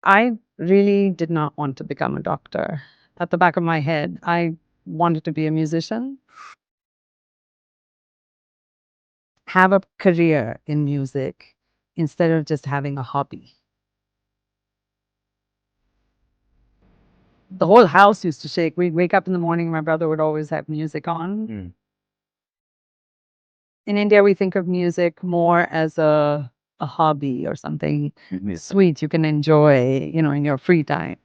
I really did not want to become a doctor. At the back of my head, I wanted to be a musician, have a career in music instead of just having a hobby. The whole house used to shake. We'd wake up in the morning, my brother would always have music on. In India, we think of music more as a hobby or something sweet you can enjoy, in your free time.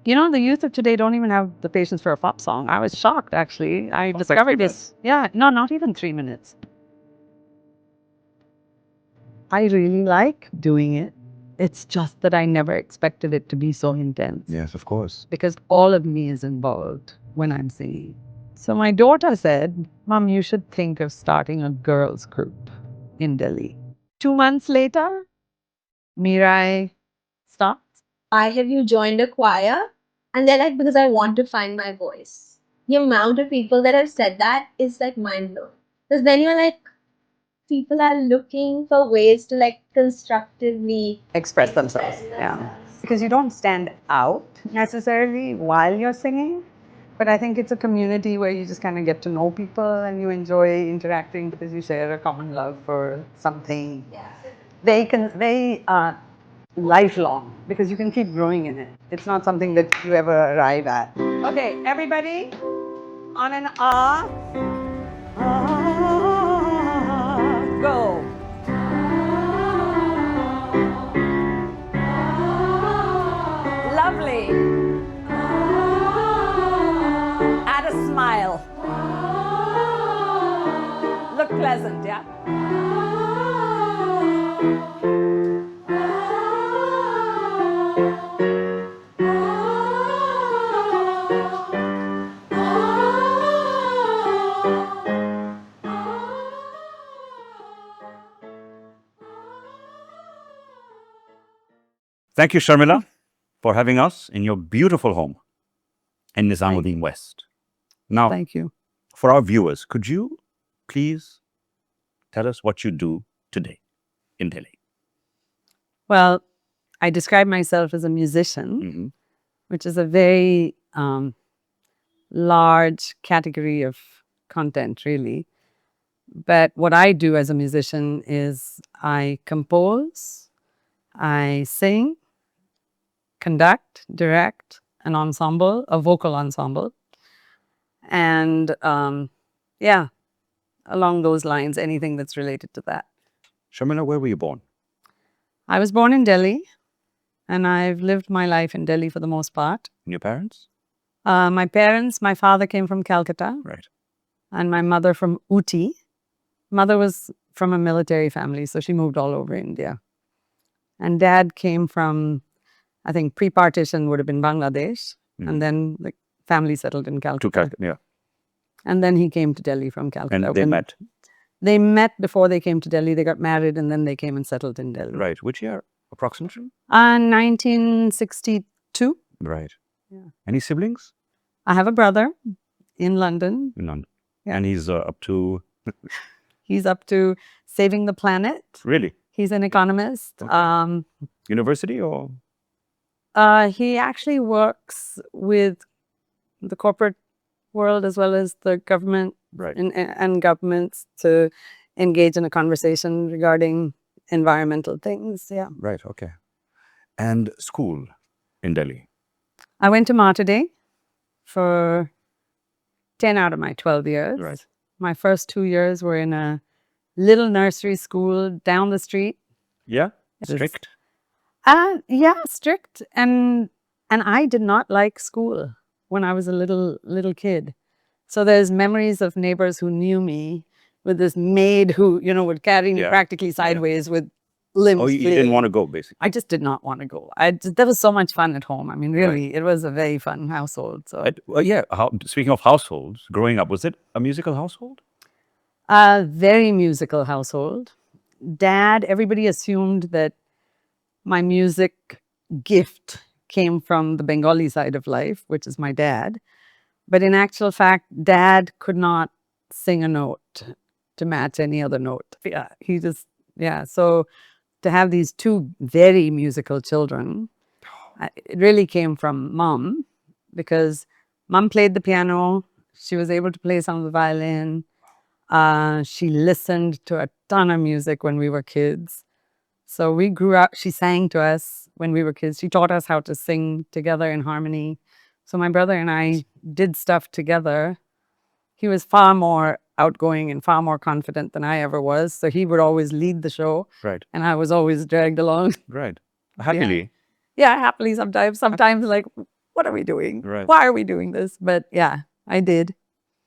The youth of today don't even have the patience for a pop song. I was shocked, actually. I discovered this. Yeah, no, not even 3 minutes. I really like doing it. It's just that I never expected it to be so intense. Yes, of course. Because all of me is involved when I'm singing. So my daughter said, Mom, you should think of starting a girls' group in Delhi. 2 months later, Mirai stopped. Why have you joined a choir? And they're like, because I want to find my voice. The amount of people that have said that is like mind blowing. Because then you're like, people are looking for ways to like constructively Express themselves. Yeah. Because you don't stand out necessarily while you're singing. But I think it's a community where you just kind of get to know people and you enjoy interacting because you share a common love for something. Yeah. They are lifelong because you can keep growing in it. It's not something that you ever arrive at. Okay, everybody, on an go. Lovely. Add a smile. Look pleasant, yeah? Thank you, Sharmila, for having us in your beautiful home in Nizamuddin West. Now, Thank you. for our viewers, could you please tell us what you do today in Delhi? Well, I describe myself as a musician, which is a very large category of content, really. But what I do as a musician is I compose, I sing, conduct, direct an ensemble, a vocal ensemble. And yeah, along those lines, anything that's related to that. Sharmila, where were you born? I was born in Delhi, and I've lived my life in Delhi for the most part. And your parents? My father came from Calcutta. Right. And my mother from Ooty. Mother was from a military family, so she moved all over India. And dad came from, I think, pre-partition would have been Bangladesh. And then the family settled in Calcutta. To Calcutta, yeah. And then he came to Delhi from Calcutta. And they met? They met before they came to Delhi. They got married and then they came and settled in Delhi. Right. Which year, approximately? 1962. Right. Yeah. Any siblings? I have a brother in London. In London. Yeah. And he's up to? He's up to saving the planet. Really? He's an economist. Okay. University or? He actually works with the corporate world as well as the government, right, and governments to engage in a conversation regarding environmental things. Yeah. Right. Okay. And school in Delhi? I went to Mater for 10 out of my 12 years. Right. My first 2 years were in a little nursery school down the street. Yeah? Strict? Yeah, strict. And I did not like school when I was a little kid. So there's memories of neighbors who knew me with this maid who, would carry me practically sideways with limbs. Oh, you didn't want to go, basically? I just did not want to go. There was so much fun at home. I mean, really, It was a very fun household. So, speaking of households, growing up, was it a musical household? A very musical household. Dad, everybody assumed that my music gift came from the Bengali side of life, which is my dad. But in actual fact, Dad could not sing a note to match any other note. Yeah, So to have these two very musical children, it really came from mom, because mom played the piano. She was able to play some of the violin. She listened to a ton of music when we were kids. So we grew up, she sang to us when we were kids. She taught us how to sing together in harmony. So my brother and I did stuff together. He was far more outgoing and far more confident than I ever was. So he would always lead the show, Right. and I was always dragged along. Right. Happily. Yeah, happily sometimes. Sometimes like, what are we doing? Right. Why are we doing this? But yeah, I did.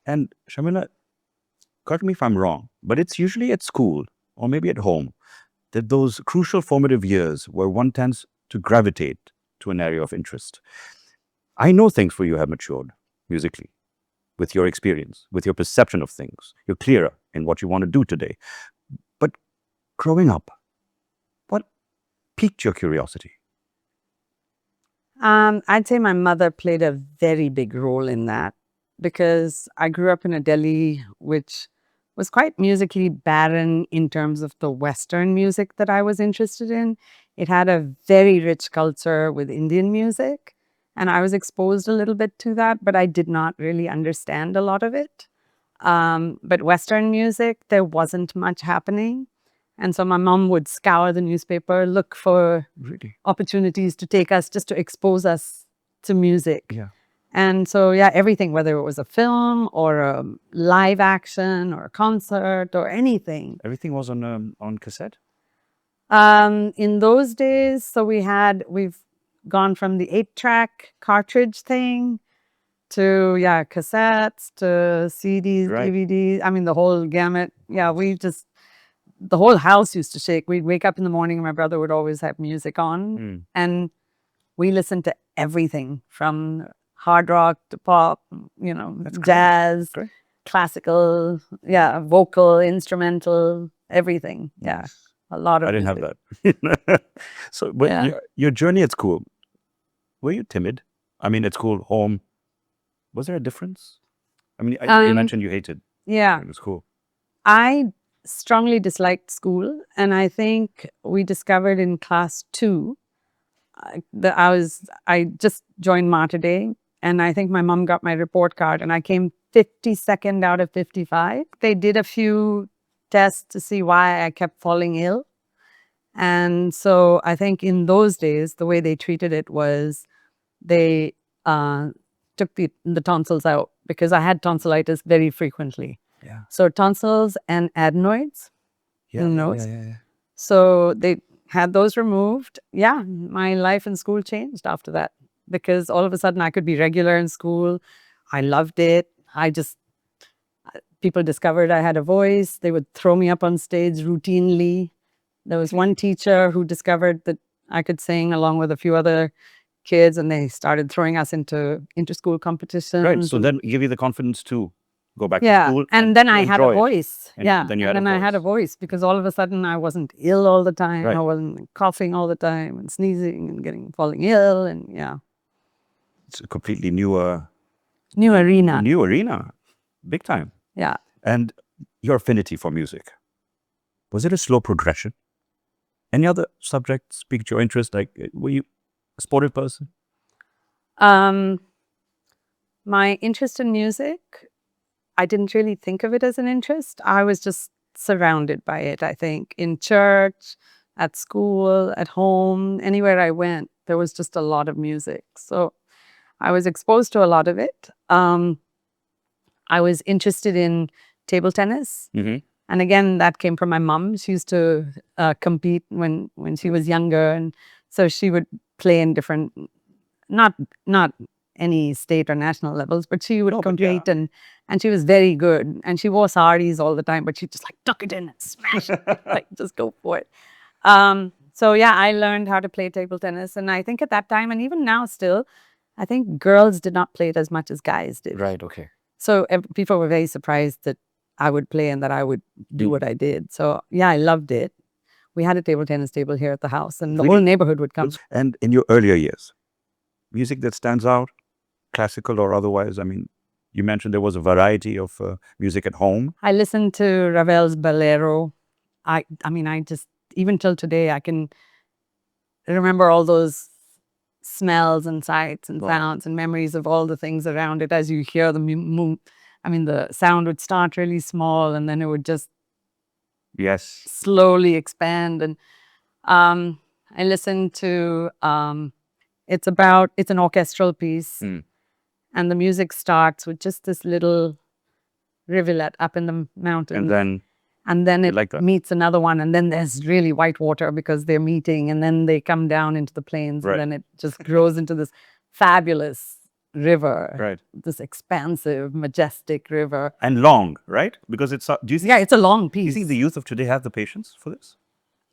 And Sharmila, correct me if I'm wrong, but it's usually at school or maybe at home that those crucial formative years where one tends to gravitate to an area of interest. I know things for you have matured musically with your experience, with your perception of things. You're clearer in what you want to do today. But growing up, what piqued your curiosity? I'd say my mother played a very big role in that, because I grew up in a Delhi which was quite musically barren in terms of the Western music that I was interested in. It had a very rich culture with Indian music, and I was exposed a little bit to that, but I did not really understand a lot of it. But Western music, there wasn't much happening. And so my mom would scour the newspaper, look for Really? opportunities to take us, just to expose us to music. Yeah. And so, yeah, everything, whether it was a film or a live action or a concert or anything. Everything was on cassette? In those days, so we've gone from the 8-track cartridge thing to, yeah, cassettes to CDs, Right. DVDs. I mean, the whole gamut. Yeah, the whole house used to shake. We'd wake up in the morning and my brother would always have music on. And we listened to everything from hard rock to pop, jazz, Great. classical, yeah, vocal, instrumental, everything. Yeah, a lot of I didn't music. have that. So, but Yeah. your journey at school, were you timid? I mean, at school, home, was there a difference? I mean, you mentioned you hated Yeah, school. I strongly disliked school, and I think we discovered in class 2 that I just joined Mater Day, and I think my mom got my report card, and I came 52nd out of 55. They did a few tests to see why I kept falling ill. And so I think in those days, the way they treated it was they took the tonsils out, because I had tonsillitis very frequently. Yeah. So tonsils and adenoids in the nose. Yeah. So they had those removed. Yeah, my life in school changed after that, because all of a sudden I could be regular in school. I loved it. People discovered I had a voice. They would throw me up on stage routinely. There was one teacher who discovered that I could sing along with a few other kids, and they started throwing us into inter-school competitions. Right. So then give you the confidence to go back to Yeah, school. and then I had a enjoy it. voice. And Yeah, then you and had a then I had a voice, because all of a sudden I wasn't ill all the time. Right. I wasn't coughing all the time and sneezing and falling ill, and yeah, It's a completely new new arena. big time. Yeah. And your affinity for music, was it a slow progression? Any other subjects piqued your interest? Like, were you a sportive person? My interest in music, I didn't really think of it as an interest. I was just surrounded by it, I think. In church, at school, at home, anywhere I went, there was just a lot of music. So I was exposed to a lot of it. I was interested in table tennis. Mm-hmm. And again, that came from my mom. She used to compete when she was younger. And so she would play in different, not any state or national levels, but she would compete, and she was very good. And she wore saris all the time, but she just like tuck it in and smash it, like just go for it. So yeah, I learned how to play table tennis. And I think at that time, and even now still, I think girls did not play it as much as guys did. Right. Okay. So people were very surprised that I would play and that I would do what I did. So yeah, I loved it. We had a table tennis table here at the house, and the whole neighborhood would come. And in your earlier years, music that stands out, classical or otherwise? I mean, you mentioned there was a variety of music at home. I listened to Ravel's Bolero. I mean, even till today, I can remember all those smells and sights and Wow. sounds and memories of all the things around it as you hear the the sound would start really small and then it would just Yes. slowly expand. And I listened to it's an orchestral piece, Mm. and the music starts with just this little rivulet up in the mountain, And then it like that. meets another one, and then there's really white water because they're meeting, and then they come down into the plains, Right. and then it just grows into this fabulous river, Right. this expansive, majestic river. And long, right? Because it's do you Yeah, it's a long do you piece. think the youth of today have the patience for this?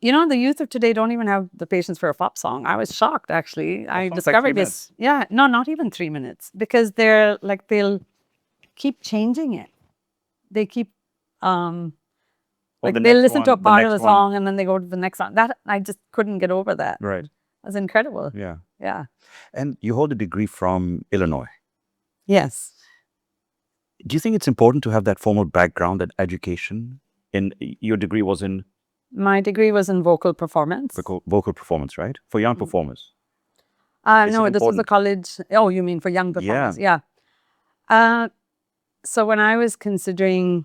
The youth of today don't even have the patience for a pop song. I was shocked, actually. I song's like discovered 3 this. Yeah, no, not even 3 minutes, because they'll keep changing it. They keep Or the they'll next listen to a one, the part of the next one. song and then they go to the next song. That I just couldn't get over that. Right. That's incredible. Yeah. Yeah. And you hold a degree from Illinois. Yes. Do you think it's important to have that formal background, that education? Your degree was in My degree was in vocal performance. vocal performance, right? For young performers. Is No, it this was a important? college. Oh, you mean for young performers? Yeah. So when I was considering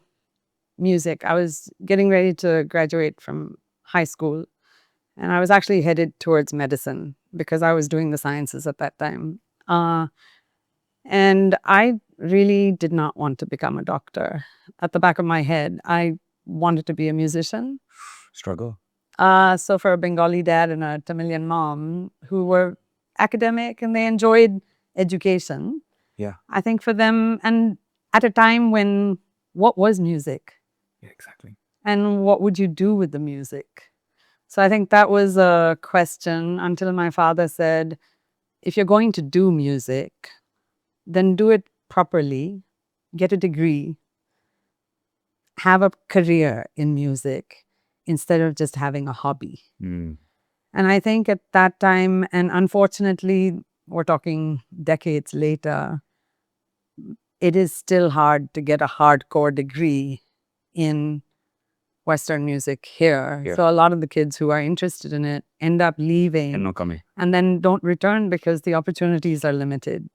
music, I was getting ready to graduate from high school, and I was actually headed towards medicine because I was doing the sciences at that time. And I really did not want to become a doctor. At the back of my head, I wanted to be a musician. Struggle. So for a Bengali dad and a Tamilian mom who were academic and they enjoyed education, Yeah. I think for them, and at a time when what was music Yeah, exactly. and what would you do with the music? So I think that was a question until my father said, if you're going to do music, then do it properly, get a degree, have a career in music instead of just having a hobby. Mm. And I think at that time, and unfortunately, we're talking decades later, it is still hard to get a hardcore degree in Western music here. Yeah. So a lot of the kids who are interested in it end up leaving And no coming. and then don't return because the opportunities are limited.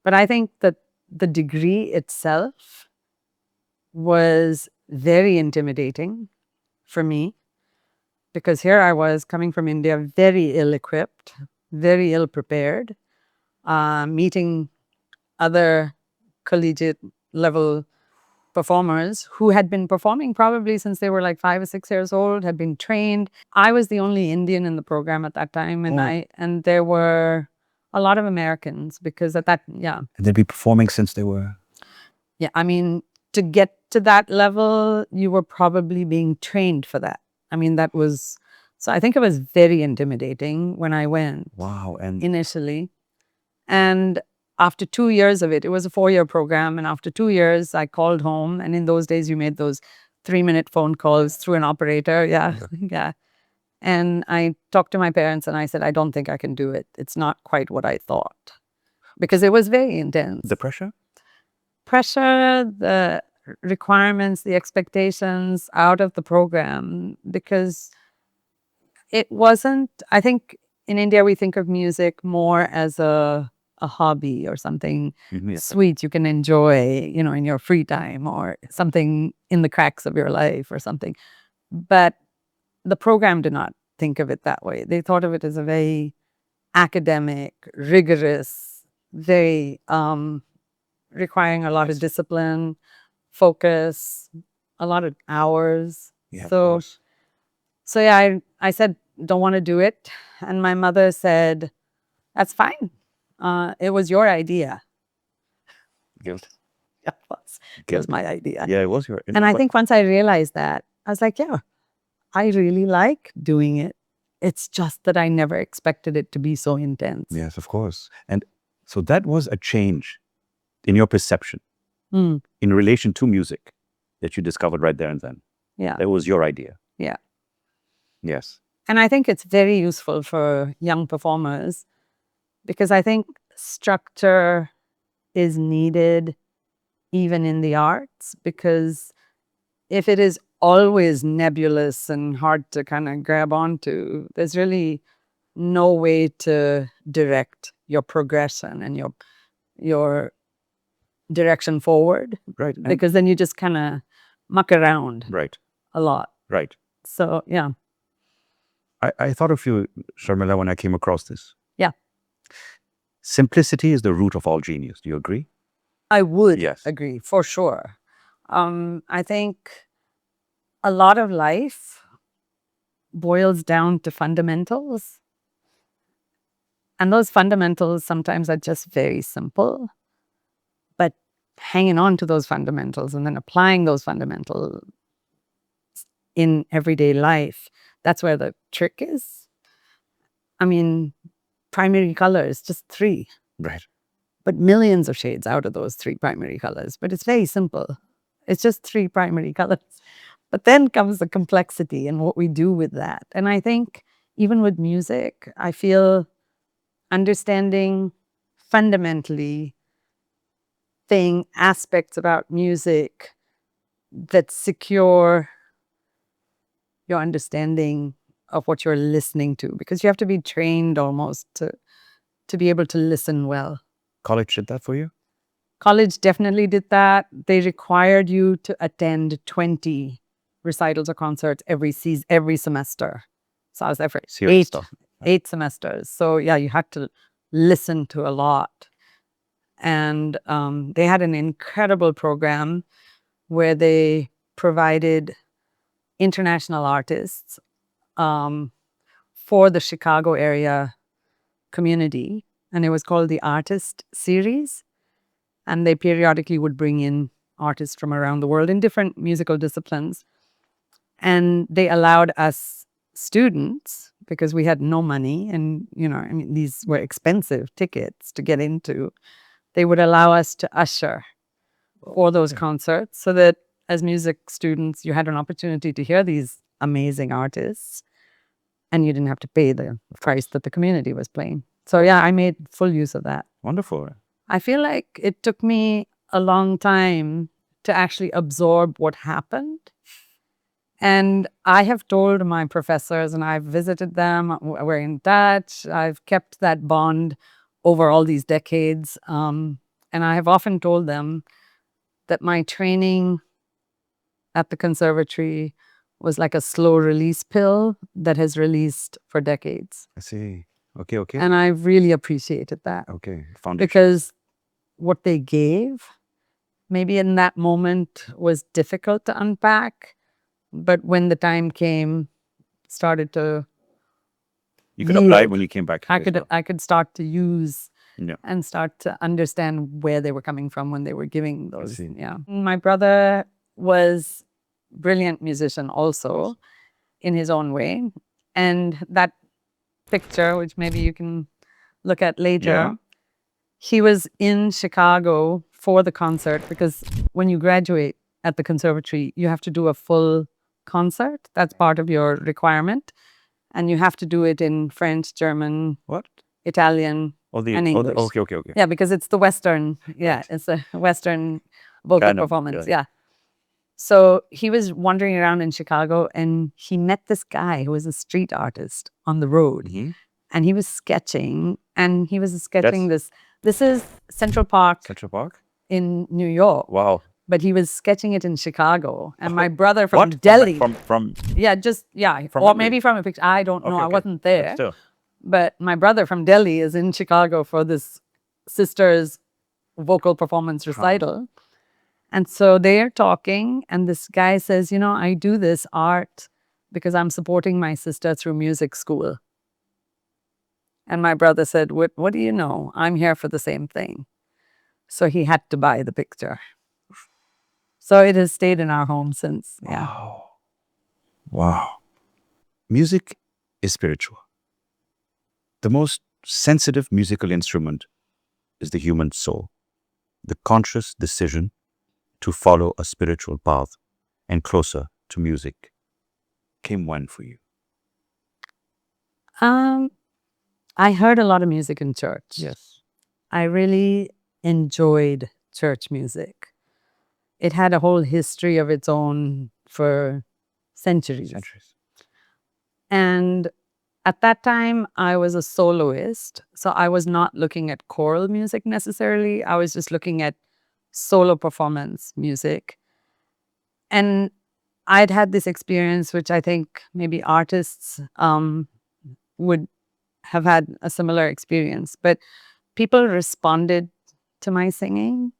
But I think that the degree itself was very intimidating for me because here I was coming from India, very ill-equipped, very ill-prepared, meeting other collegiate level performers who had been performing probably since they were like 5 or 6 years old, had been trained. I was the only Indian in the program at that time, and there were a lot of Americans because at that, yeah. And they'd be performing since they were. Yeah, I mean, to get to that level, you were probably being trained for that. I mean, that was, so I think it was very intimidating when I went. Wow. And Initially. And after 2 years of it, it was a 4-year program. And after 2 years, I called home. And in those days, you made those 3-minute phone calls through an operator. Yeah. Yeah. And I talked to my parents and I said, I don't think I can do it. It's not quite what I thought. Because it was very intense. the pressure? Pressure, the requirements, the expectations out of the program. Because it wasn't, I think in India, we think of music more as a hobby or something Yeah. sweet you can enjoy, in your free time or something in the cracks of your life or something. But the program did not think of it that way. They thought of it as a very academic, rigorous, very requiring a lot of discipline, focus, a lot of hours. Yeah, of So course. yeah, I said, don't want to do it. And my mother said, that's fine. It was your idea. Guilt. Yeah, it was my idea. Yeah, it was your. And I think once I realized that, I was like, yeah, I really like doing it. It's just that I never expected it to be so intense. Yes, of course. And so that was a change in your perception Mm, in relation to music that you discovered right there and then. yeah. That was your idea. Yeah. Yes. And I think it's very useful for young performers because I think structure is needed even in the arts, because if it is always nebulous and hard to kind of grab onto. There's really no way to direct your progression and your direction forward, Right. And, because then you just kind of muck around right. a lot. Right. So yeah. I thought of you, Sharmila, when I came across this. Yeah. Simplicity is the root of all genius. Do you agree? I would Yes. agree, for sure. I think a lot of life boils down to fundamentals. And those fundamentals sometimes are just very simple. But hanging on to those fundamentals and then applying those fundamentals in everyday life, that's where the trick is. I mean, primary colors, just 3. Right. But millions of shades out of those 3 primary colors. But it's very simple. It's just 3 primary colors. But then comes the complexity and what we do with that. And I think even with music, I feel understanding fundamentally aspects about music that secure your understanding of what you're listening to, because you have to be trained almost to be able to listen well. College did that for you? College definitely did that. They required you to attend 20 recitals or concerts every semester. So I was there for Serious stuff. 8 semesters. So yeah, you had to listen to a lot. And they had an incredible program where they provided international artists for the Chicago area community. And it was called the Artist Series. And they periodically would bring in artists from around the world in different musical disciplines. And they allowed us students, because we had no money and, I mean, these were expensive tickets to get into, they would allow us to usher for those concerts, so that as music students, you had an opportunity to hear these amazing artists and you didn't have to pay the price that the community was playing. So yeah, I made full use of that. Wonderful. I feel like it took me a long time to actually absorb what happened. And I have told my professors, and I've visited them, we're in touch, I've kept that bond over all these decades. And I have often told them that my training at the Conservatory was like a slow release pill that has released for decades. I see. Okay, okay. And I really appreciated that. Okay, foundation. Because what they gave, maybe in that moment, was difficult to unpack. But when the time came, started to You could apply it when you came back. I could start to use Yeah. and start to understand where they were coming from when they were giving those. see. Yeah. My brother was a brilliant musician also in his own way. And that picture, which maybe you can look at later, Yeah. he was in Chicago for the concert, because when you graduate at the Conservatory, you have to do a full concert. That's part of your requirement. And you have to do it in French, German, What? Italian, and English. Okay. Yeah, because it's the Western. Yeah, it's a Western vocal Kind of, performance. yeah. Yeah. So he was wandering around in Chicago and he met this guy who was a street artist on the road. Mm-hmm. And he was sketching, and he was sketching this. This is Central Park Central Park? in New York, Wow. but he was sketching it in Chicago. And my brother from What? Delhi. From Or memory? maybe from a picture. I don't know. Okay, I okay. wasn't there. But still. But my brother from Delhi is in Chicago for this sister's vocal performance recital. And so they're talking, and this guy says, I do this art because I'm supporting my sister through music school. And my brother said, what do you know? I'm here for the same thing. So he had to buy the picture. So it has stayed in our home since. Yeah. Wow. Music is spiritual. The most sensitive musical instrument is the human soul. The conscious decision to follow a spiritual path and closer to music came when for you? I heard a lot of music in church. Yes. I really enjoyed church music. It had a whole history of its own for centuries. Centuries. And at that time, I was a soloist. So I was not looking at choral music necessarily. I was just looking at solo performance music. And I'd had this experience, which I think maybe artists would have had a similar experience. But people responded to my singing.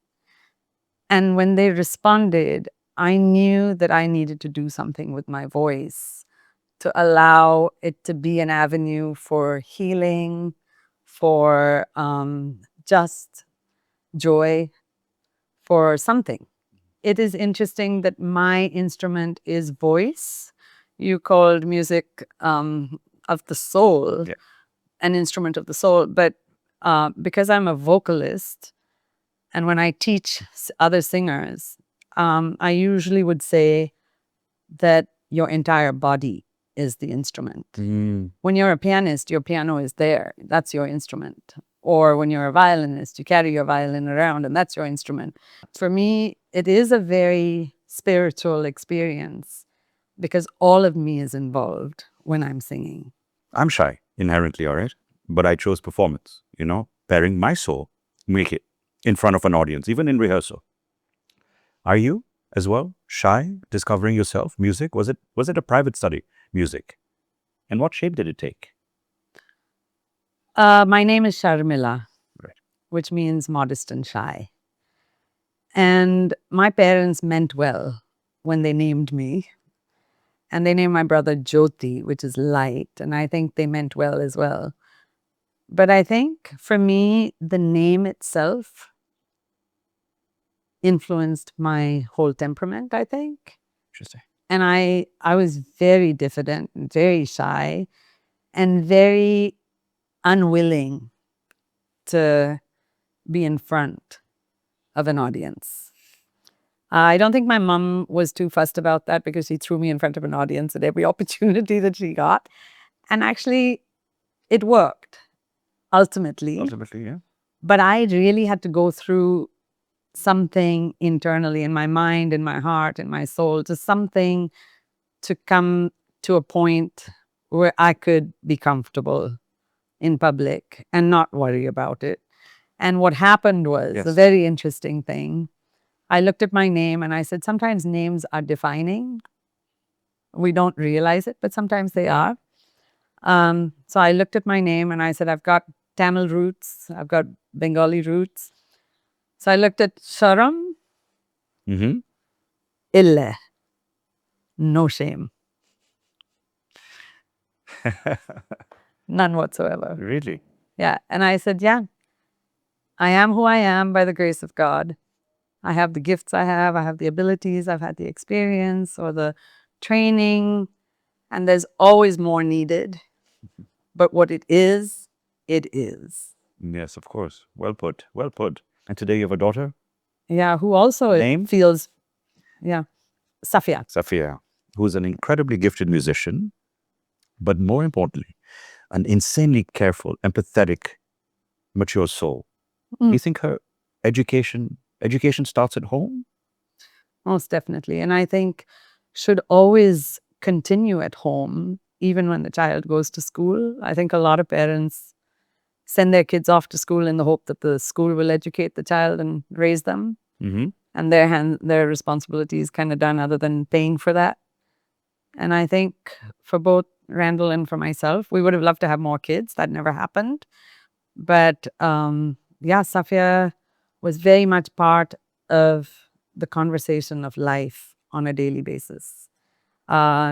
And when they responded, I knew that I needed to do something with my voice to allow it to be an avenue for healing, for just joy, for something. It is interesting that my instrument is voice. You called music of the soul, Yeah. an instrument of the soul. But because I'm a vocalist, and when I teach other singers, I usually would say that your entire body is the instrument. When you're a pianist, your piano is there. That's your instrument. Or when you're a violinist, you carry your violin around and that's your instrument. For me, it is a very spiritual experience because all of me is involved when I'm singing. I'm shy inherently, all right? But I chose performance, pairing my soul, make it in front of an audience, even in rehearsal. Are you as well shy discovering yourself? Music? Was it a private study, music? And what shape did it take? My name is Sharmila, Right. which means modest and shy. And my parents meant well when they named me. And they named my brother Jyoti, which is light. And I think they meant well as well. But I think for me, the name itself influenced my whole temperament, I think. Interesting. And I was very diffident and very shy and very unwilling to be in front of an audience. I don't think my mom was too fussed about that because she threw me in front of an audience at every opportunity that she got. And actually, it worked ultimately. Ultimately, yeah. But I really had to go through something internally in my mind, in my heart, in my soul, just something to come to a point where I could be comfortable in public and not worry about it. And what happened was Yes. a very interesting thing. I looked at my name and I said, sometimes names are defining. We don't realize it, but sometimes they are. So I looked at my name and I said, I've got Tamil roots, I've got Bengali roots. So I looked at Sharam, Mm-hmm. Ille, no shame, none whatsoever. Really? Yeah. And I said, yeah, I am who I am by the grace of God. I have the gifts I have the abilities, I've had the experience or the training, and there's always more needed. But what it is, it is. Yes, of course. Well put. Well put. And today you have a daughter, Yeah, who also Name? feels, yeah, Safia. Safia, who's an incredibly gifted musician, but more importantly, an insanely careful, empathetic, mature soul. Mm. You think her education starts at home? Most definitely. And I think should always continue at home, even when the child goes to school. I think a lot of parents send their kids off to school in the hope that the school will educate the child and raise them. Mm-hmm. And their responsibility is kind of done other than paying for that. And I think for both Randall and for myself, we would have loved to have more kids. That never happened. But yeah, Safia was very much part of the conversation of life on a daily basis.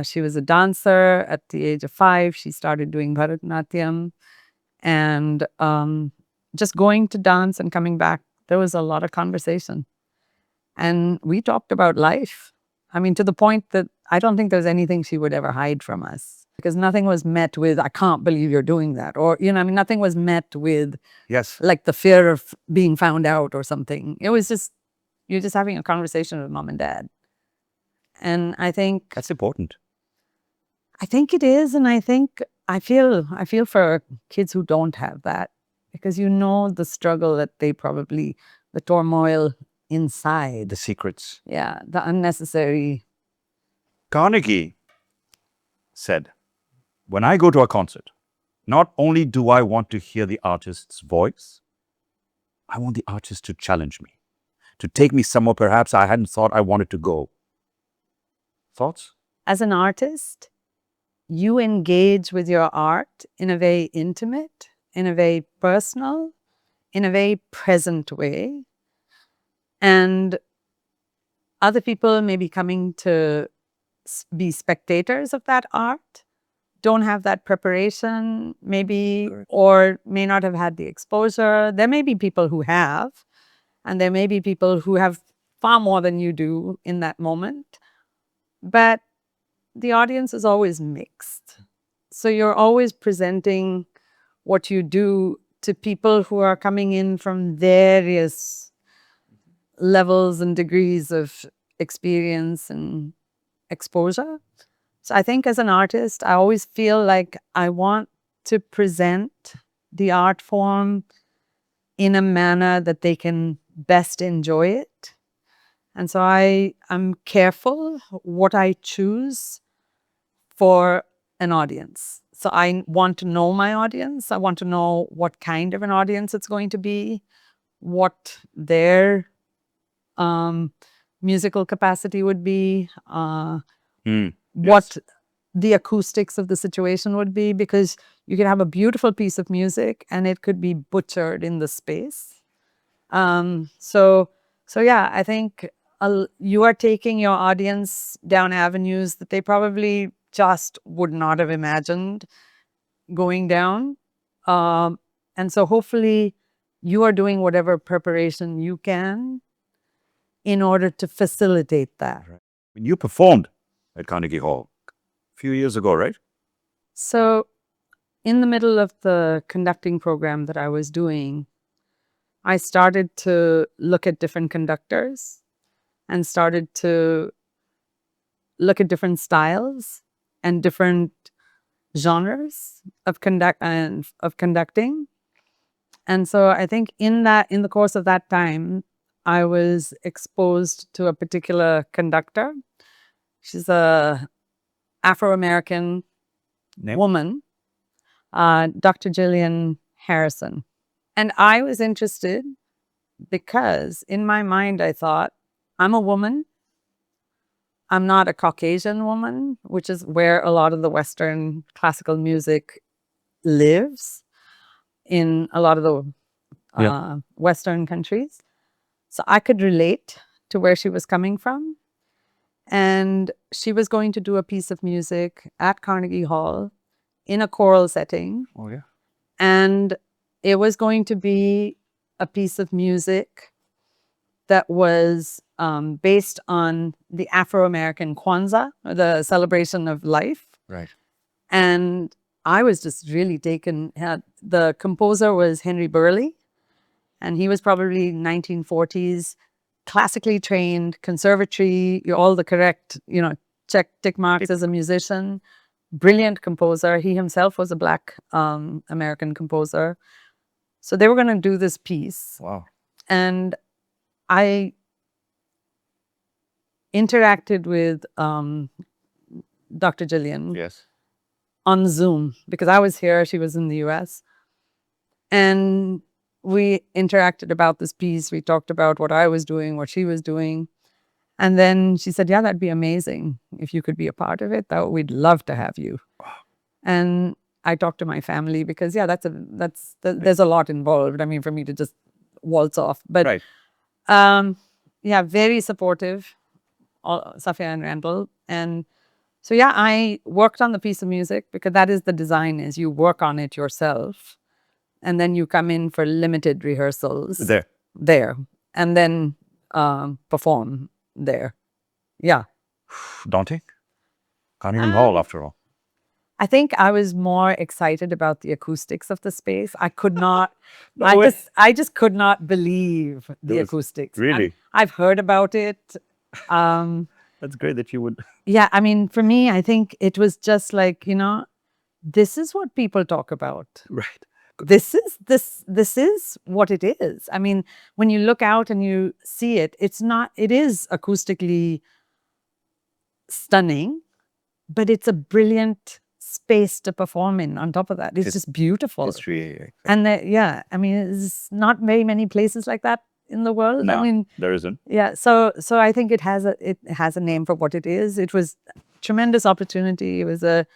She was a dancer at the age of 5. She started doing Bharatanatyam. And just going to dance and coming back, there was a lot of conversation. And we talked about life. I mean, to the point that I don't think there's anything she would ever hide from us. Because nothing was met with, I can't believe you're doing that. Or, nothing was met with Yes. like the fear of being found out or something. It was just, you're just having a conversation with mom and dad. And I think That's important. it is. And I feel for kids who don't have that. Because the struggle that they probably, the turmoil inside. The secrets. Yeah, the unnecessary. Carnegie. said, when I go to a concert, not only do I want to hear the artist's voice, I want the artist to challenge me, to take me somewhere perhaps I hadn't thought I wanted to go. Thoughts? As an artist, you engage with your art in a very intimate, in a very personal, in a very present way. And other people may be coming to be spectators of that art, don't have that preparation, maybe, or may not have had the exposure. There may be people who have, and there may be people who have far more than you do in that moment. But the audience is always mixed. So you're always presenting what you do to people who are coming in from various levels and degrees of experience and exposure. So I think as an artist, I always feel like I want to present the art form in a manner that they can best enjoy it. And so I'm careful what I choose for an audience. So I want to know my audience. I want to know what kind of an audience it's going to be, what their musical capacity would be, what the acoustics of the situation would be, because you can have a beautiful piece of music and it could be butchered in the space. So yeah, I think you are taking your audience down avenues that they probably just would not have imagined going down. And so hopefully you are doing whatever preparation you can in order to facilitate that. When you performed at Carnegie Hall a few years ago, right? So in the middle of the conducting program that I was doing, I started to look at different conductors and started to look at different styles and different genres of conducting. And so I think in the course of that time, I was exposed to a particular conductor. She's a Afro-American woman, Dr. Jillian Harrison. And I was interested because in my mind, I thought, I'm a woman. I'm not a Caucasian woman, which is where a lot of the Western classical music lives in a lot of the Western countries. So I could relate to where she was coming from. And she was going to do a piece of music at Carnegie Hall in a choral setting. Oh, yeah. And it was going to be a piece of music that was based on the Afro-American Kwanzaa, or the celebration of life. Right. And I was just really taken. The composer was Henry Burley, and he was probably 1940s, classically trained, conservatory, all the correct, tick marks as a musician, brilliant composer. He himself was a Black American composer. So they were going to do this piece. Wow. And I interacted with Dr. Jillian Yes. on Zoom because I was here, she was in the US. And we interacted about this piece. We talked about what I was doing, what she was doing. And then she said, yeah, that'd be amazing if you could be a part of it. We'd love to have you. And I talked to my family because, yeah, there's a lot involved. I mean, for me to just waltz off. But Right. yeah, very supportive, Safia and Randall. And so, yeah, I worked on the piece of music because that is the design, is you work on it yourself. And then you come in for limited rehearsals. There. And then perform there. Yeah. Daunting? Carnegie Hall, after all. I think I was more excited about the acoustics of the space. I could not, I just could not believe the acoustics. Really? I've heard about it. That's great that you would. Yeah, I mean, for me, I think it was just like, this is what people talk about. Right. This is what it is. I mean, when you look out and you see it, it is acoustically stunning, but it's a brilliant space to perform in on top of that. It's just beautiful. History. And I mean, there's not very many places like that in the world. No, I mean, there isn't. yeah. So I think it has a name for what it is. It was tremendous opportunity. It was a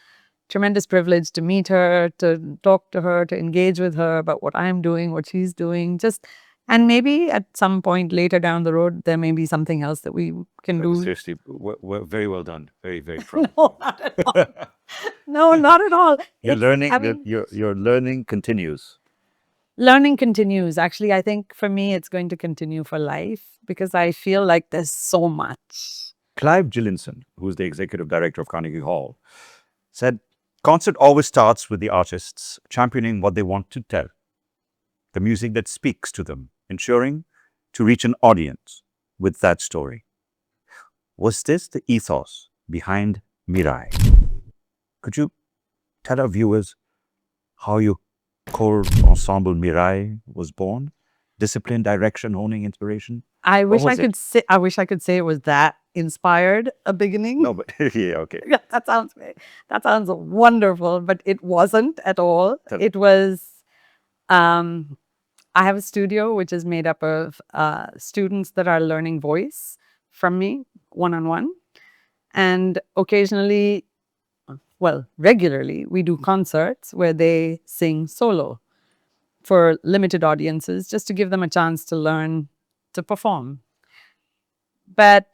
tremendous privilege to meet her, to talk to her, to engage with her about what I'm doing, what she's doing. And maybe at some point later down the road, there may be something else that we can do. Seriously, we're very well done. Very, very proud. No, not at all. No, not at all. You're It's- learning. I mean, Your learning continues. learning continues. Actually, I think for me, it's going to continue for life because I feel like there's so much. Clive Gillinson, who's the executive director of Carnegie Hall, said, "Concert always starts with the artists championing what they want to tell, the music that speaks to them, ensuring to reach an audience with that story." Was this the ethos behind Mirai? Could you tell our viewers how your choral ensemble Mirai was born? Discipline, direction, honing, inspiration? I wish was it? I wish I could say it was that inspired a beginning. No, but yeah, okay. Yeah, that sounds wonderful, but it wasn't at all. Tell- It was. I have a studio which is made up of students that are learning voice from me one-on-one, and occasionally, well, regularly, we do concerts where they sing solo for limited audiences, just to give them a chance to learn to perform. But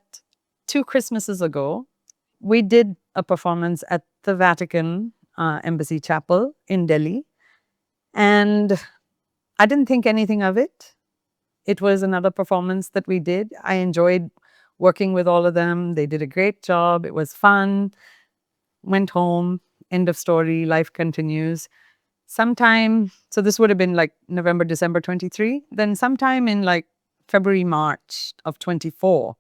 2 Christmases ago, we did a performance at the Vatican Embassy Chapel in Delhi. And I didn't think anything of it. It was another performance that we did. I enjoyed working with all of them. They did a great job. It was fun. Went home. End of story. Life continues. So this would have been like November, December 23. Then sometime in like February, March of 24,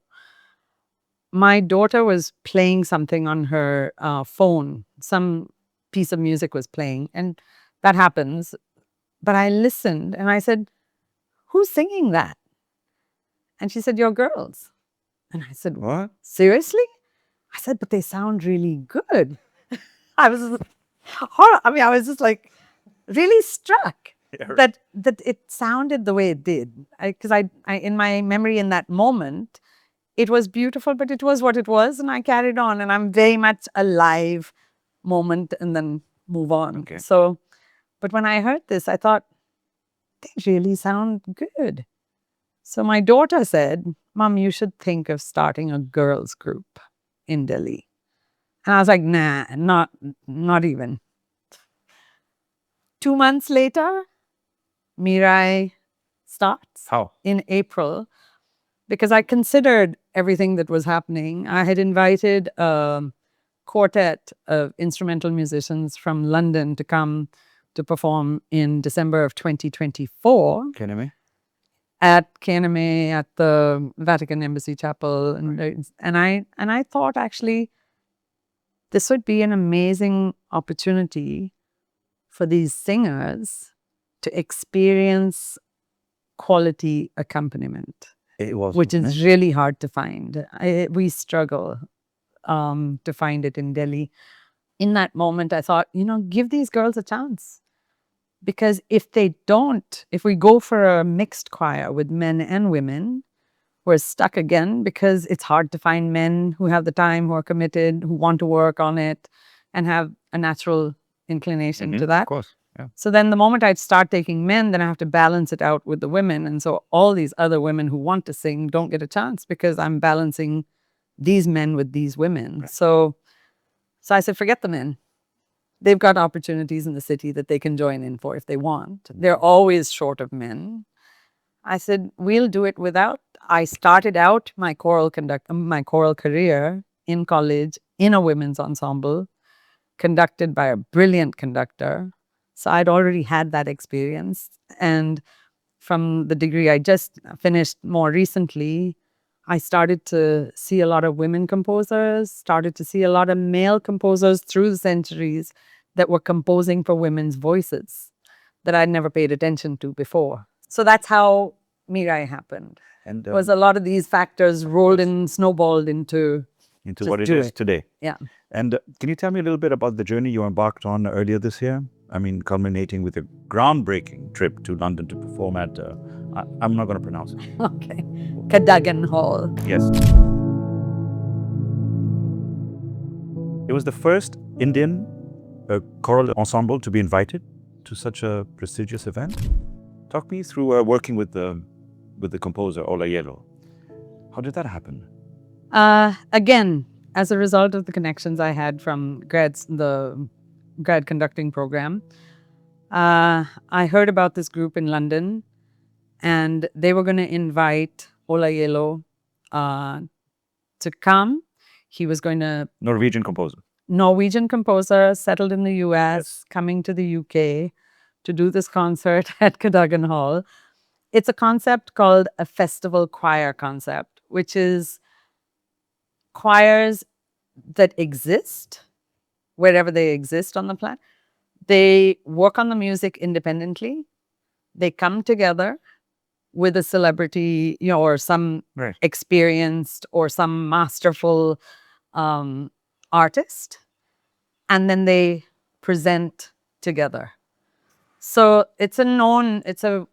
my daughter was playing something on her phone. Some piece of music was playing, and that happens. But I listened and I said, "Who's singing that?" And she said, "Your girls." And I said, What? "Seriously?" I said, "But they sound really good." I was just like really struck Yeah. that it sounded the way it did. Because I in my memory in that moment, it was beautiful, but it was what it was, and I carried on. And I'm very much a live moment and then move on. Okay. So, but when I heard this, I thought, they really sound good. So my daughter said, "Mom, you should think of starting a girls group in Delhi." And I was like, "Nah, not even." 2 months later, Mirai starts How? in April, because I considered everything that was happening. I had invited a quartet of instrumental musicians from London to come to perform in December of 2024 Can you me? at Cadogan, at the Vatican Embassy Chapel. And I thought, actually, this would be an amazing opportunity for these singers to experience quality accompaniment, It was. which is really hard to find. We struggle to find it in Delhi. In that moment, I thought, give these girls a chance. Because if we go for a mixed choir with men and women, we're stuck again, because it's hard to find men who have the time, who are committed, who want to work on it, and have a natural inclination to that. Of course. Yeah. So then the moment I'd start taking men, then I have to balance it out with the women. And so all these other women who want to sing don't get a chance, because I'm balancing these men with these women. Right. So I said, forget the men. They've got opportunities in the city that they can join in for if they want. They're always short of men. I said, we'll do it without. I started out my choral career in college in a women's ensemble, conducted by a brilliant conductor. So I'd already had that experience. And from the degree I just finished more recently, I started to see a lot of women composers, started to see a lot of male composers through the centuries that were composing for women's voices that I'd never paid attention to before. So that's how Mirai happened. And Was a lot of these factors rolled and snowballed into into Just what it do is it. today. Yeah. And can you tell me a little bit about the journey you embarked on earlier this year? I mean, culminating with a groundbreaking trip to London to perform at, I'm not going to pronounce it. Okay. Cadogan Hall. Yes. It was the first Indian choral ensemble to be invited to such a prestigious event. Talk me through working with the composer, Ola Yellow. How did that happen? Again, as a result of the connections I had from the grad conducting program, I heard about this group in London, and they were going to invite Ola Yellow to come. He was going to Norwegian composer. Norwegian composer, settled in the US, Yes. coming to the UK to do this concert at Cadogan Hall. It's a concept called a festival choir concept, which is choirs that exist wherever they exist on the planet. They work on the music independently. They come together with a celebrity, or some Right. experienced or some masterful artist, and then they present together. So it's a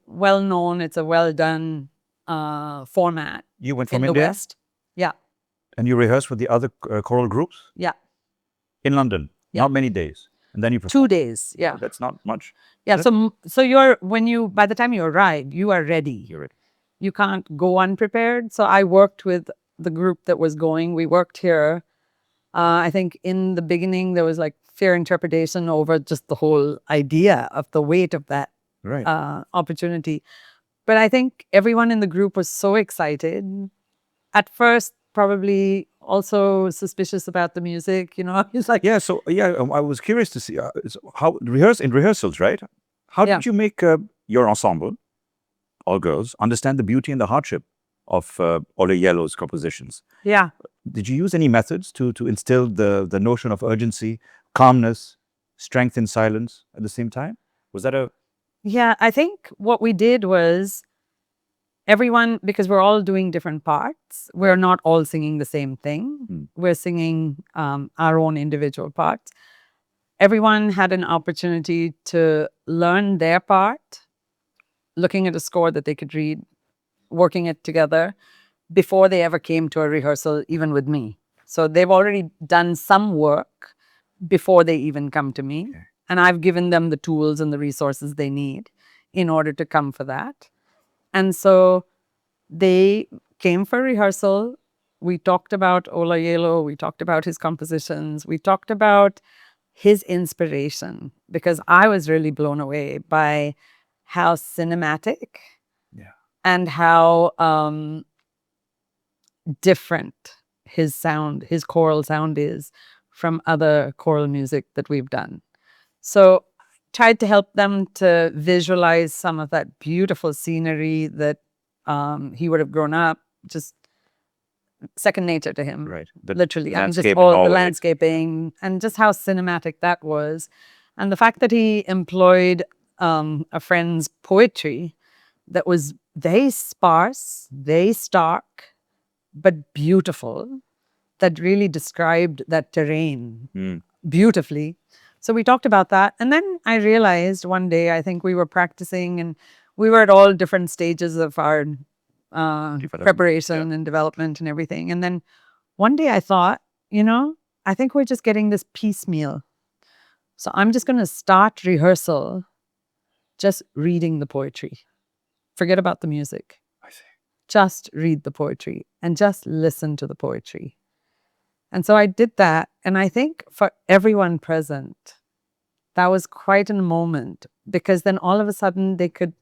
well-known, it's a well-done format You went in from the India West. Yeah, and you rehearsed with the other choral groups yeah. in London. Yeah. Not many days. And then you 2 performed. days. Yeah. That's not much. Yeah. That- So by the time you arrive, you are ready. You're right. You can't go unprepared. So I worked with the group that was going. We worked here. I think in the beginning there was like fear interpretation over just the whole idea of the weight of that Right. opportunity. But I think everyone in the group was so excited. At first, probably also suspicious about the music. It's like, Yeah. So I was curious to see how rehearsals, right? How Yeah. did you make your ensemble, all girls, understand the beauty and the hardship of Ola Yellow's compositions? yeah. Did you use any methods to instill the notion of urgency, calmness, strength in silence at the same time? Was that a Yeah, I think what we did was everyone, because we're all doing different parts, we're not all singing the same thing. We're singing our own individual parts. Everyone had an opportunity to learn their part, looking at a score that they could read, working it together before they ever came to a rehearsal, even with me. So they've already done some work before they even come to me. And I've given them the tools and the resources they need in order to come for that. And so they came for rehearsal. We talked about Ola Yellow. We talked about his compositions. We talked about his inspiration, because I was really blown away by how cinematic and how different his choral sound is from other choral music that we've done. So tried to help them to visualize some of that beautiful scenery that he would have grown up, just second nature to him. Right. Literally. I mean, just landscape in all the Norway. landscaping and just how cinematic that was. And the fact that he employed a friend's poetry that was very sparse, very stark, but beautiful, that really described that terrain beautifully. So we talked about that. And then I realized one day, I think we were practicing and we were at all different stages of our preparation and development and everything. And then one day I thought, I think we're just getting this piecemeal. So I'm just going to start rehearsal just reading the poetry. Forget about the music. I see. Just read the poetry and just listen to the poetry. And so I did that. And I think for everyone present, that was quite a moment, because then all of a sudden they could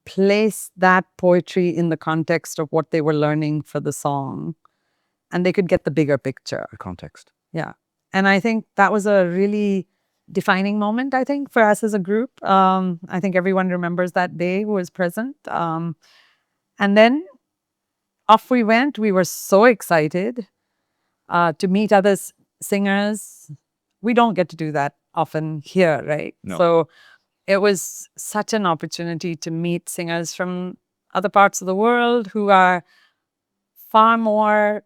place that poetry in the context of what they were learning for the song, and they could get the bigger picture. The context. Yeah. And I think that was a really defining moment, I think, for us as a group. I think everyone remembers that day who was present. And then off we went. We were so excited to meet other singers. We don't get to do that often here, right? No. So it was such an opportunity to meet singers from other parts of the world who are far more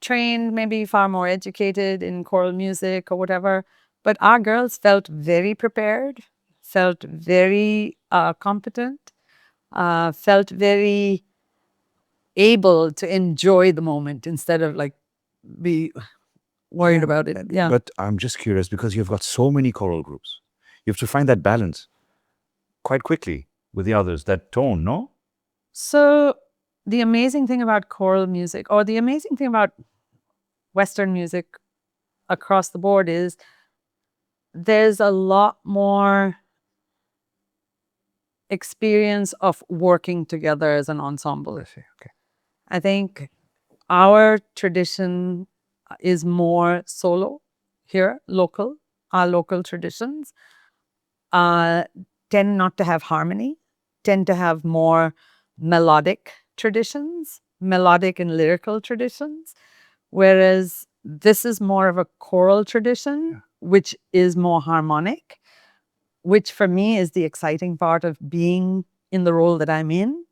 trained, maybe far more educated in choral music or whatever. But our girls felt very prepared, felt very competent, felt very able to enjoy the moment instead of like be worried about it. Yeah. But I'm just curious because you've got so many choral groups. You have to find that balance quite quickly with the others, that tone, no? So the amazing thing about choral music, or the amazing thing about Western music across the board, is there's a lot more experience of working together as an ensemble. Okay. I think our tradition is more solo here, local. Our local traditions tend not to have harmony, tend to have more melodic traditions, melodic and lyrical traditions, whereas this is more of a choral tradition, which is more harmonic, which for me is the exciting part of being in the role that I'm in.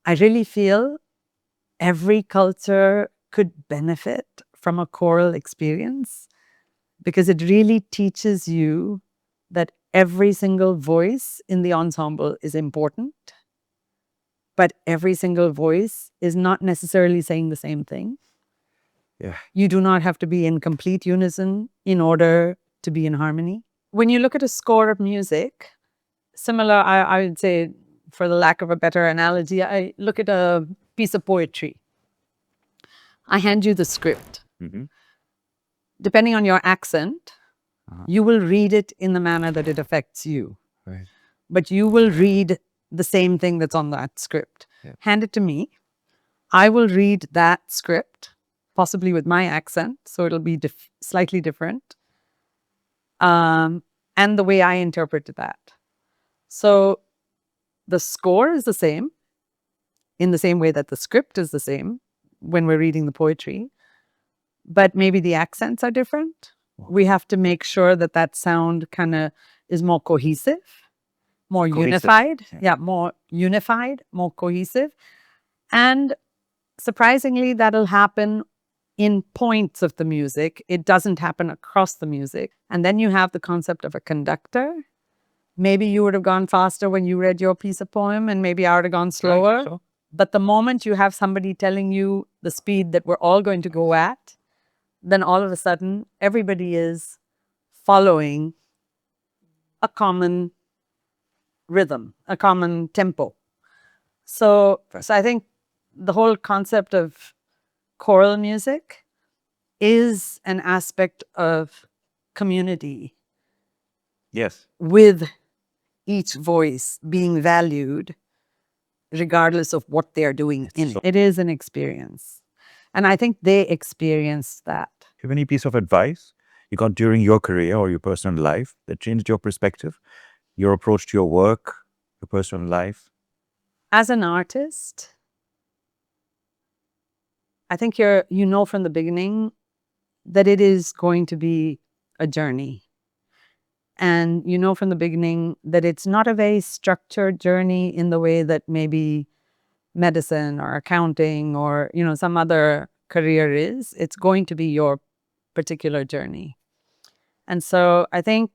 I really feel every culture could benefit from a choral experience because it really teaches you that every single voice in the ensemble is important, but every single voice is not necessarily saying the same thing. Yeah. You do not have to be in complete unison in order to be in harmony. When you look at a score of music, similar, I would say, for the lack of a better analogy, I look at a piece of poetry. I hand you the script. Mm-hmm. Depending on your accent, you will read it in the manner that it affects you. Right. But you will read the same thing that's on that script. Yeah. Hand it to me. I will read that script, possibly with my accent, so it'll be slightly different, and the way I interpret that. So the score is the same, in the same way that the script is the same when we're reading the poetry, but maybe the accents are different. We have to make sure that that sound kind of is more cohesive, more unified. Yeah, more unified, more cohesive. And surprisingly, that'll happen in points of the music. It doesn't happen across the music. And then you have the concept of a conductor. Maybe you would have gone faster when you read your piece of poem, and maybe I would have gone slower. Right, so. But the moment you have somebody telling you the speed that we're all going to go at, then all of a sudden, everybody is following a common rhythm, a common tempo. So I think the whole concept of choral music is an aspect of community. Yes. With each voice being valued regardless of what they're doing in it. It is an experience. And I think they experienced that. Do you have any piece of advice you got during your career or your personal life that changed your perspective, your approach to your work, your personal life? As an artist, I think you know from the beginning that it is going to be a journey. And you know from the beginning that it's not a very structured journey in the way that maybe medicine or accounting or, some other career is. It's going to be your particular journey. And so I think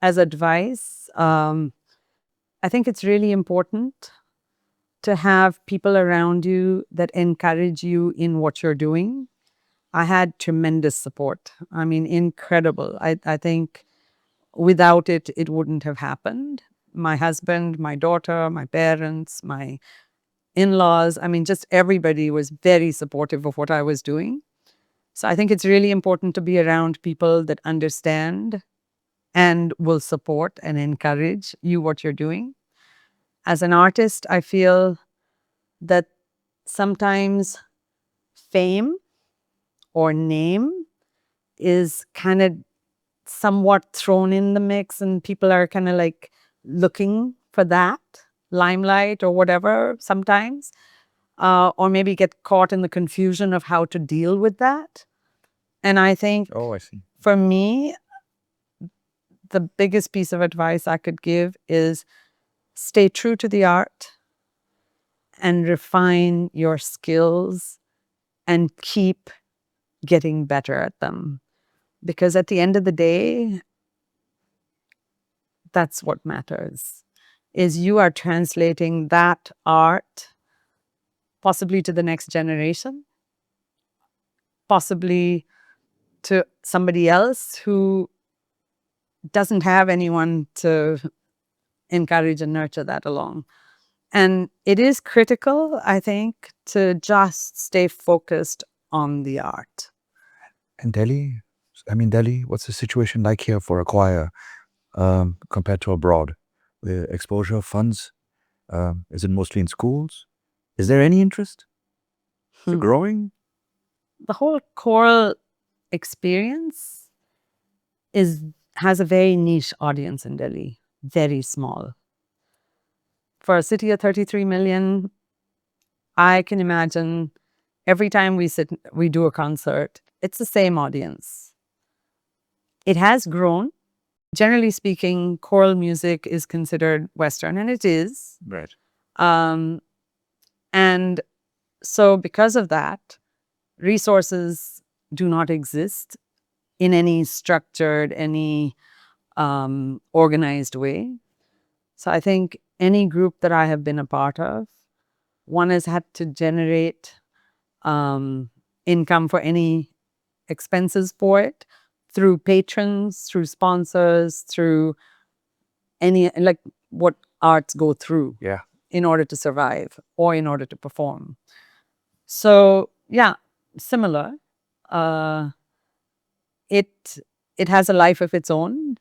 as advice, I think it's really important to have people around you that encourage you in what you're doing. I had tremendous support. I mean, incredible. I think without it, it wouldn't have happened. My husband, my daughter, my parents, my in-laws, I mean, just everybody was very supportive of what I was doing. So I think it's really important to be around people that understand and will support and encourage you what you're doing. As an artist, I feel that sometimes fame or name is kind of somewhat thrown in the mix, and people are kind of like looking for that limelight or whatever sometimes, or maybe get caught in the confusion of how to deal with that. And I think Oh, I see. for me, the biggest piece of advice I could give is stay true to the art and refine your skills and keep getting better at them. Because at the end of the day, that's what matters, is you are translating that art possibly to the next generation, possibly to somebody else who doesn't have anyone to encourage and nurture that along. And it is critical, I think, to just stay focused on the art. In Delhi, Delhi, what's the situation like here for a choir compared to abroad? The exposure of funds, is it mostly in schools? Is there any interest? Is it growing? The whole choral experience has a very niche audience in Delhi, very small. For a city of 33 million, I can imagine every time we do a concert, it's the same audience. It has grown. Generally speaking, choral music is considered Western, and it is. Right. And so because of that, resources do not exist in any structured, any organized way. So I think any group that I have been a part of, one has had to generate income for any expenses for it through patrons, through sponsors, through any, like what arts go through Yeah. in order to survive or in order to perform. So yeah, similar. It has a life of its own,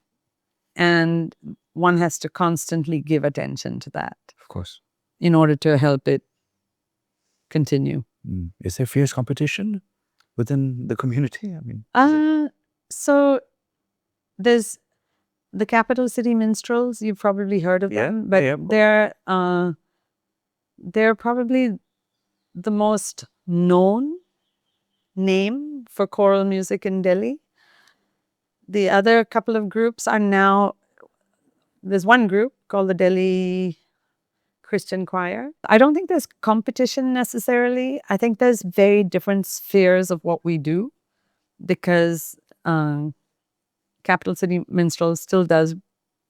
and one has to constantly give attention to that Of course. in order to help it continue. Is there fierce competition within the community? So there's the Capital City Minstrels. You've probably heard of Yeah, them, but yeah, of course. they're probably the most known name for choral music in Delhi. The other couple of groups are now, there's one group called the Delhi Christian Choir. I don't think there's competition necessarily. I think there's very different spheres of what we do, because Capital City Minstrels still does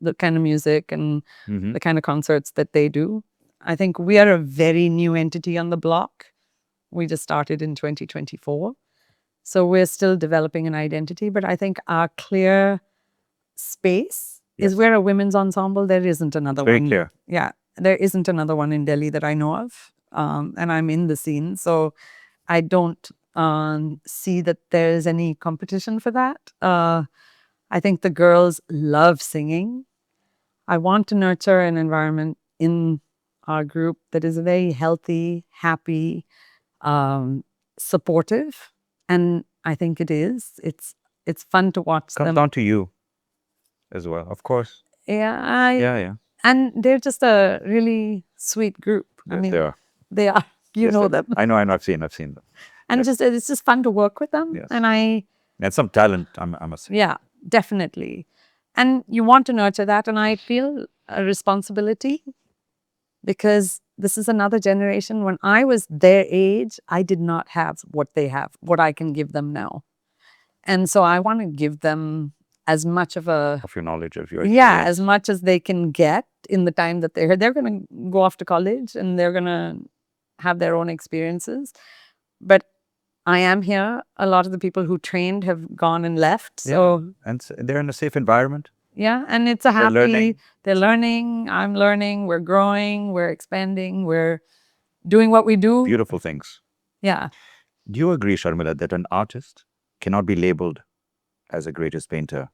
the kind of music and the kind of concerts that they do. I think we are a very new entity on the block. We just started in 2024. So we're still developing an identity, but I think our clear space is we're a women's ensemble. There isn't another Very one. clear. Yeah, there isn't another one in Delhi that I know of. And I'm in the scene, so I don't see that there's any competition for that. I think the girls love singing. I want to nurture an environment in our group that is very healthy, happy, supportive, and I think it is. It's fun to watch Comes them. down to you as well, of course. Yeah, Yeah. and they're just a really sweet group. Yes, they are. They are. You Yes, know them, I know. I've seen them. and Yes. it's just fun to work with them. Yes. And And some talent, I must say. yeah, definitely. And you want to nurture that, and I feel a responsibility, because this is another generation. When I was their age, I did not have what they have, what I can give them now. And so I want to give them as much of your knowledge, of your yeah, experience. as much as they can get in the time that they're here. They're going to go off to college and they're going to have their own experiences. But I am here. A lot of the people who trained have gone and left. So And they're in a safe environment. yeah, and it's a happy, learning. they're learning, I'm learning, we're growing, we're expanding, we're doing what we do. Beautiful things. Yeah. Do you agree, Sharmila, that an artist cannot be labeled as the greatest painter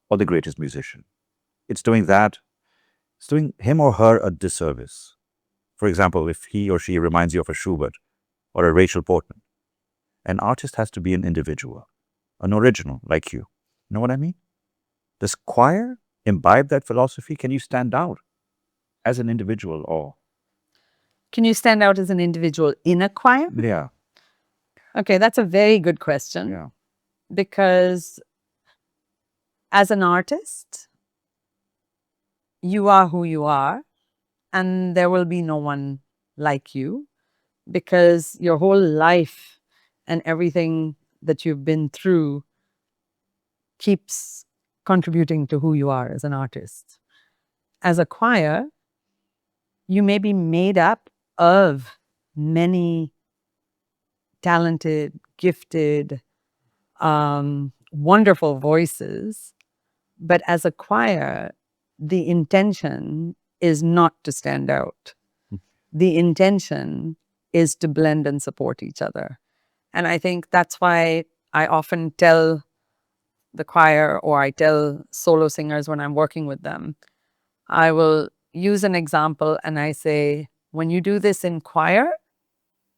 or the greatest musician? It's doing him or her a disservice. For example, if he or she reminds you of a Schubert or a Rachel Portman, an artist has to be an individual, an original like you. Know what I mean? Does choir imbibe that philosophy? Can you stand out as an individual, or? Can you stand out as an individual in a choir? Yeah. Okay, that's a very good question. Yeah. Because as an artist, you are who you are, and there will be no one like you, because your whole life and everything that you've been through keeps contributing to who you are as an artist. As a choir, you may be made up of many talented, gifted, wonderful voices, but as a choir, the intention is not to stand out. The intention is to blend and support each other. And I think that's why I often tell the choir, or I tell solo singers when I'm working with them, I will use an example and I say, when you do this in choir,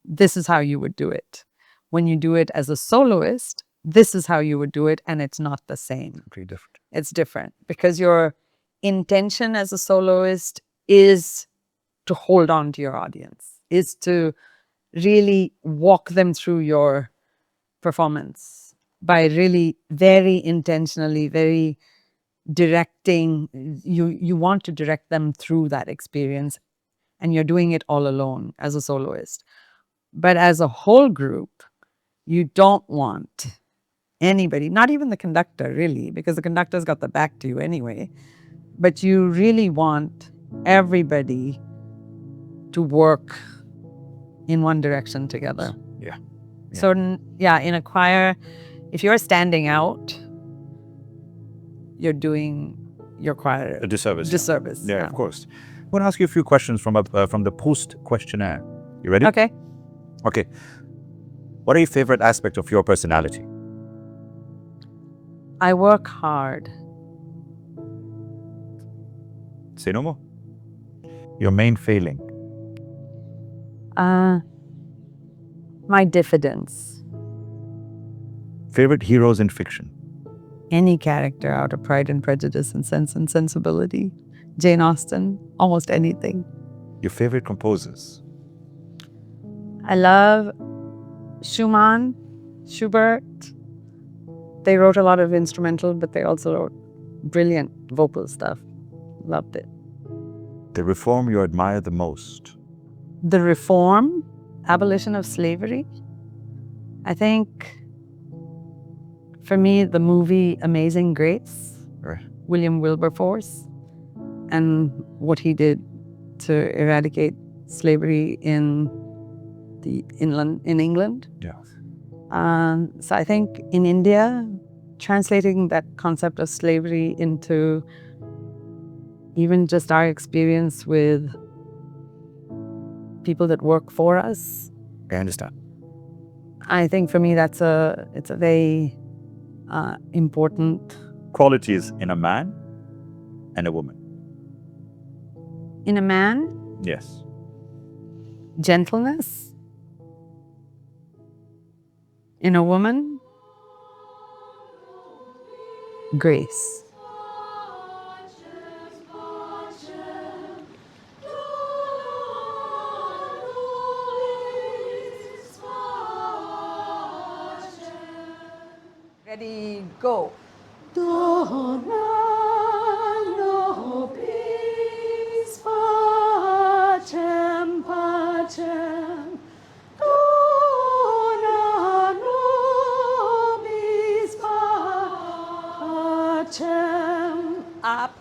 this is how you would do it. When you do it as a soloist, this is how you would do it, and it's not the same. Very different. It's different because your intention as a soloist is to hold on to your audience, is to really walk them through your performance by really very intentionally, very directing. You want to direct them through that experience, and you're doing it all alone as a soloist. But as a whole group, you don't want anybody, not even the conductor really, because the conductor's got the back to you anyway, but you really want everybody to work in one direction together. Yeah. So in a choir, if you're standing out, you're doing your choir A disservice. disservice. Yeah, of course. I want to ask you a few questions from the post questionnaire. You ready? Okay. Okay. What are your favorite aspects of your personality? I work hard. Say no more. Your main failing. My diffidence. Favorite heroes in fiction. Any character out of Pride and Prejudice and Sense and Sensibility. Jane Austen, almost anything. Your favorite composers. I love Schumann, Schubert. They wrote a lot of instrumental, but they also wrote brilliant vocal stuff. Loved it. The reform you admire the most. The reform, abolition of slavery. I think for me, the movie Amazing Grace, Right. William Wilberforce, and what he did to eradicate slavery in England. Yeah. So I think in India, translating that concept of slavery into even just our experience with people that work for us, I understand. I think for me it's a very important. Qualities in a man and a woman. In a man, Yes. gentleness. In a woman, grace. Ready, go. Up.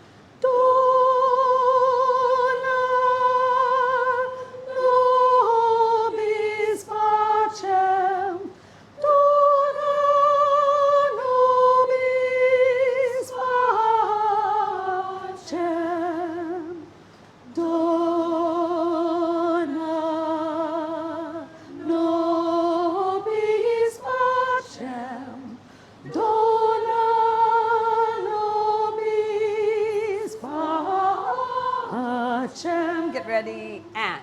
Get ready and